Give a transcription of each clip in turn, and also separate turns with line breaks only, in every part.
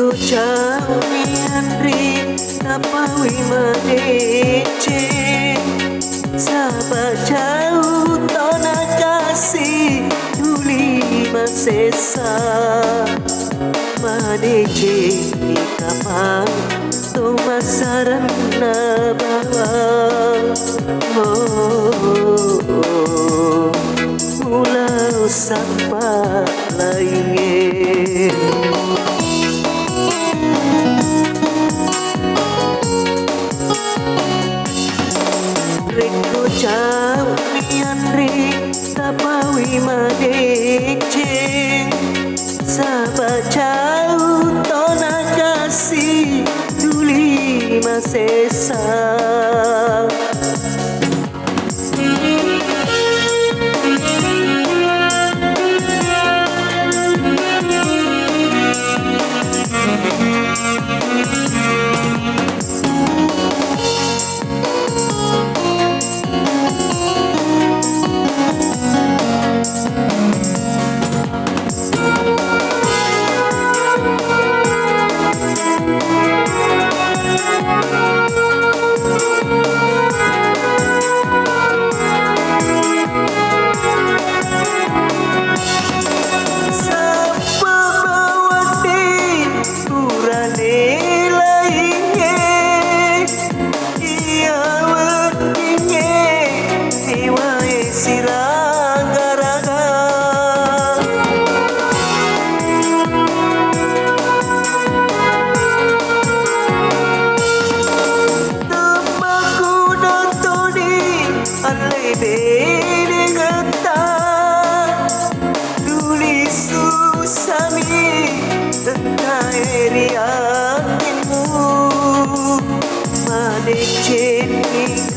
Reko jauh miandri tapawi madece sahabat jauh tona kasih duli masesa madece kapang to masaran na bawang mula usapa lainnya. Reko jauh miandri tapawi madece sahabat jauh tona kasih duli masesa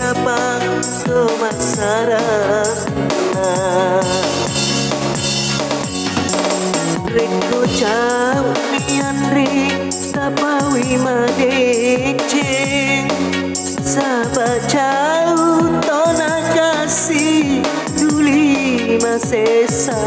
kapang to masarana Reko jauh miandri tapawi madece sahabat jauh tona kasih duli masesa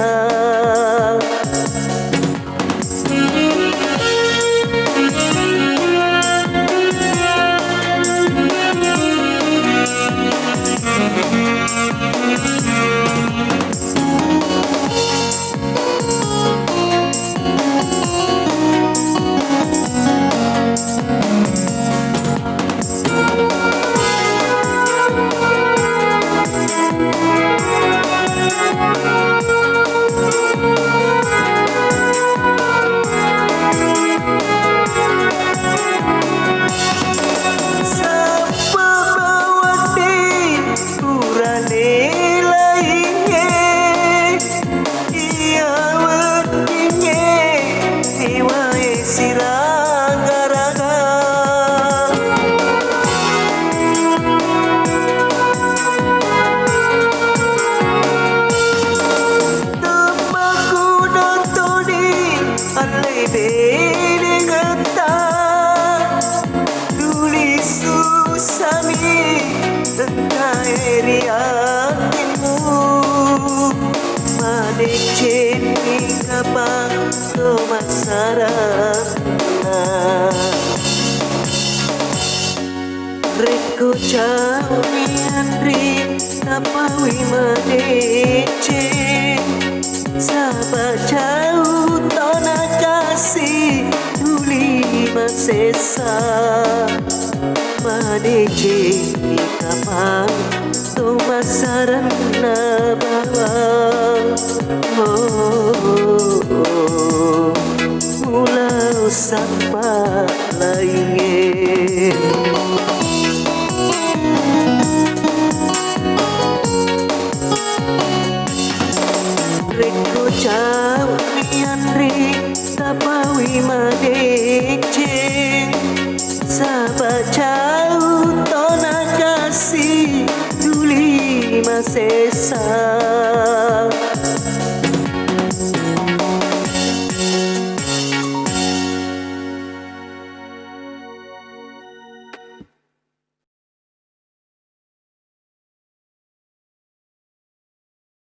madece kapang to masarana Reko jauh miandri tapawi madece sahabat jauh tona kasih duli masesa madece kapang to masarana bawang mula usapa lainnya. Reko jauh miandri tapawi madece sahabat jauh tona kasih duli masesa